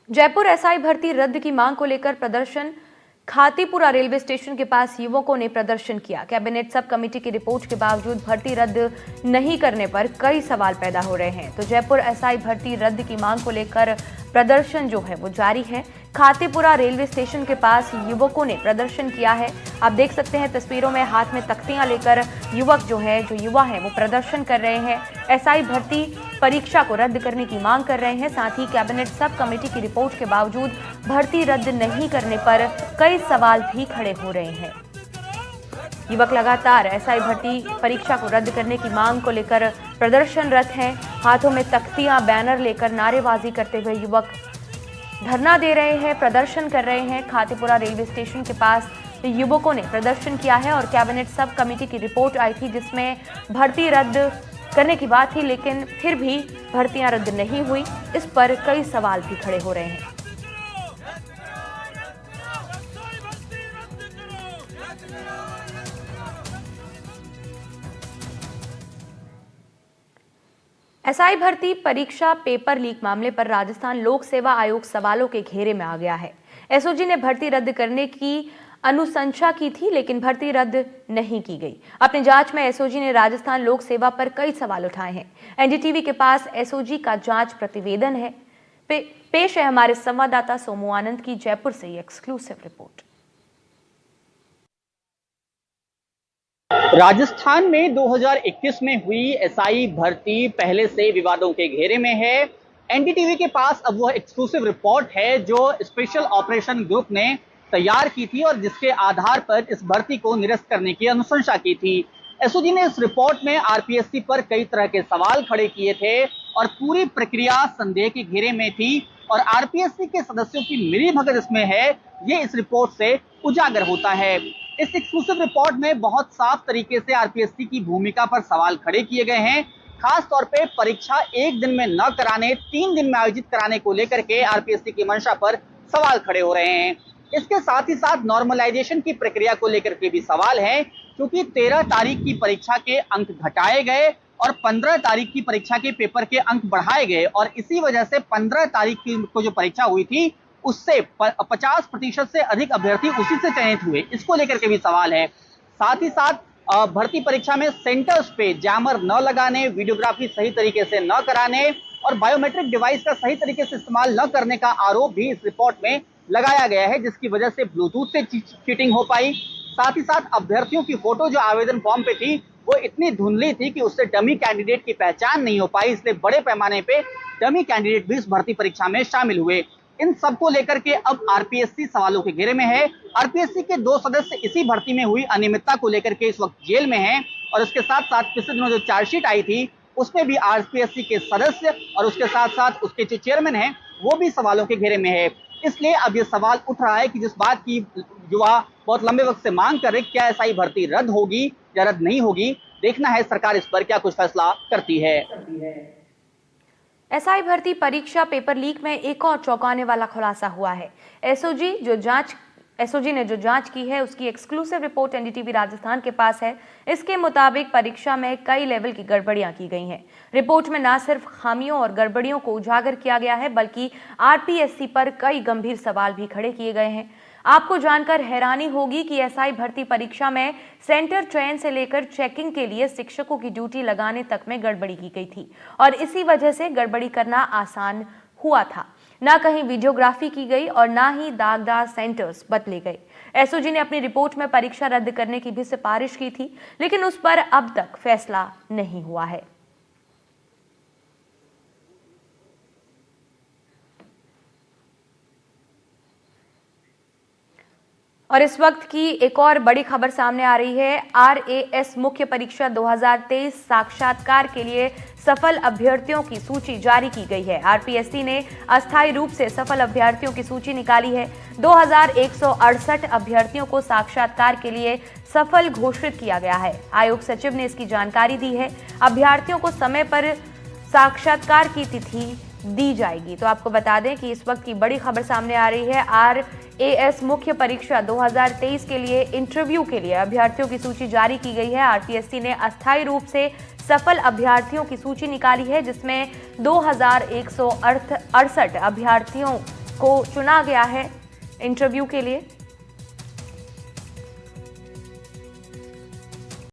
Jaipur SI भर्ती रद्द की मांग को लेकर प्रदर्शन। खातीपुरा रेलवे स्टेशन के पास युवकों ने प्रदर्शन किया। कैबिनेट सब कमेटी की रिपोर्ट के बावजूद भर्ती रद्द नहीं करने पर कई सवाल पैदा हो रहे हैं। तो जयपुर एसआई भर्ती रद्द की मांग को लेकर प्रदर्शन जो है वो जारी है। खातीपुरा रेलवे स्टेशन के पास युवकों ने प्रदर्शन किया है। आप देख सकते हैं तस्वीरों में हाथ में तख्तियां लेकर जो युवा है वो प्रदर्शन कर रहे हैं। एसआई भर्ती परीक्षा को रद्द करने की मांग कर रहे हैं। साथ ही कैबिनेट सब कमेटी की रिपोर्ट के बावजूद भर्ती रद्द नहीं करने पर कई सवाल भी खड़े हो रहे हैं। युवक लगातार एसआई भर्ती परीक्षा को रद्द करने की मांग को लेकर प्रदर्शनरत हैं। हाथों में तख्तियां, बैनर लेकर नारेबाजी करते हुए युवक धरना दे रहे हैं, प्रदर्शन कर रहे हैं। खातीपुरा रेलवे स्टेशन के पास युवकों ने प्रदर्शन किया है और कैबिनेट सब कमेटी की रिपोर्ट आई थी जिसमें भर्ती रद्द करने की बात थी, लेकिन फिर भी भर्तियां रद्द नहीं हुई। इस पर कई सवाल भी खड़े हो रहे हैं। एसआई भर्ती परीक्षा पेपर लीक मामले पर राजस्थान लोक सेवा आयोग सवालों के घेरे में आ गया है। एसओजी ने भर्ती रद्द करने की अनुशंसा की थी, लेकिन भर्ती रद्द नहीं की गई। अपनी जांच में एसओजी ने राजस्थान लोक सेवा पर कई सवाल उठाए हैं। एनडीटीवी के पास एसओजी का जांच प्रतिवेदन है। पेश है हमारे संवाददाता सोमू आनंद की जयपुर से ये एक्सक्लूसिव रिपोर्ट। राजस्थान में 2021 में हुई एसआई भर्ती पहले से विवादों के घेरे में है। एनडीटीवी के पास अब वह एक्सक्लूसिव रिपोर्ट है जो स्पेशल ऑपरेशन ग्रुप ने तैयार की थी और जिसके आधार पर इस भर्ती को निरस्त करने की अनुशंसा की थी। एसओजी ने इस रिपोर्ट में आरपीएससी पर कई तरह के सवाल खड़े किए थे और पूरी प्रक्रिया संदेह के घेरे में थी और आरपीएससी के सदस्यों की मिलीभगत इसमें है, ये इस रिपोर्ट से उजागर होता है। इस एक्सक्लूसिव रिपोर्ट में बहुत साफ तरीके से आरपीएससी की भूमिका पर सवाल खड़े किए गए हैं। खास तौर पे परीक्षा एक दिन में न कराने, 3 दिन में आयोजित कराने को लेकर के आरपीएससी की मंशा पर सवाल खड़े हो रहे हैं। इसके साथ ही साथ नॉर्मलाइजेशन की प्रक्रिया को लेकर के भी सवाल है, क्योंकि 13 तारीख की परीक्षा के अंक घटाए गए और 15 तारीख की परीक्षा के पेपर के अंक बढ़ाए गए और इसी वजह से 15 तारीख को जो परीक्षा हुई थी उससे 50% से अधिक अभ्यर्थी उसी से चयनित हुए। इसको लेकर के भी सवाल है। साथ ही साथ भर्ती परीक्षा में सेंटर्स पे जैमर न लगाने, वीडियोग्राफी सही तरीके से न कराने और बायोमेट्रिक डिवाइस का सही तरीके से इस्तेमाल न करने का आरोप भी इस रिपोर्ट में लगाया गया है, जिसकी वजह से ब्लूटूथ से चीटिंग हो पाई। साथ ही साथ अभ्यर्थियों की फोटो जो आवेदन फॉर्म पे थी वो इतनी धुंधली थी कि उससे डमी कैंडिडेट की पहचान नहीं हो पाई, इसलिए बड़े पैमाने पे डमी कैंडिडेट भी इस भर्ती परीक्षा में शामिल हुए। इन सबको लेकर के अब आरपीएससी सवालों के घेरे में है। आरपीएससी के 2 सदस्य इसी भर्ती में हुई अनियमितता को लेकर के इस वक्त जेल में हैं और उसके साथ साथ पिछले दिनों जो चार्जशीट आई थी उसमें भी आरपीएससी के सदस्य और उसके साथ साथ उसके जो चेयरमैन हैं वो भी सवालों के घेरे में है। इसलिए अब ये सवाल उठ रहा है कि जिस बात की युवा बहुत लंबे वक्त से मांग कर रहे, क्या एसआई भर्ती रद्द होगी या रद्द नहीं होगी, देखना है सरकार इस पर क्या कुछ फैसला करती है। एसआई भर्ती परीक्षा पेपर लीक में एक और चौंकाने वाला खुलासा हुआ है। एसओजी ने जो जांच की है उसकी एक्सक्लूसिव रिपोर्ट एनडीटीवी राजस्थान के पास है। इसके मुताबिक परीक्षा में कई लेवल की गड़बड़ियां की गई हैं। रिपोर्ट में न सिर्फ खामियों और गड़बड़ियों को उजागर किया गया है, बल्कि आरपीएससी पर कई गंभीर सवाल भी खड़े किए गए हैं। आपको जानकर हैरानी होगी कि एसआई भर्ती परीक्षा में सेंटर चयन से लेकर चेकिंग के लिए शिक्षकों की ड्यूटी लगाने तक में गड़बड़ी की गई थी और इसी वजह से गड़बड़ी करना आसान हुआ था। ना कहीं वीडियोग्राफी की गई और ना ही दागदार सेंटर्स बदले गए। एसओजी ने अपनी रिपोर्ट में परीक्षा रद्द करने की भी सिफारिश की थी, लेकिन उस पर अब तक फैसला नहीं हुआ है। और इस वक्त की एक और बड़ी खबर सामने आ रही है। आरएएस मुख्य परीक्षा 2023 साक्षात्कार के लिए सफल अभ्यर्थियों की सूची जारी की गई है। आरपीएससी ने अस्थायी रूप से सफल अभ्यर्थियों की सूची निकाली है। 2168 अभ्यर्थियों को साक्षात्कार के लिए सफल घोषित किया गया है। आयोग सचिव ने इसकी जानकारी दी है। अभ्यर्थियों को समय पर साक्षात्कार की तिथि दी जाएगी। तो आपको बता दें कि इस वक्त की बड़ी खबर सामने आ रही है। आरएएस मुख्य परीक्षा 2023 के लिए इंटरव्यू के लिए अभ्यर्थियों की सूची जारी की गई है। आरपीएससी ने अस्थायी रूप से सफल अभ्यर्थियों की सूची निकाली है, जिसमें 2168 अभ्यर्थियों को चुना गया है इंटरव्यू के लिए।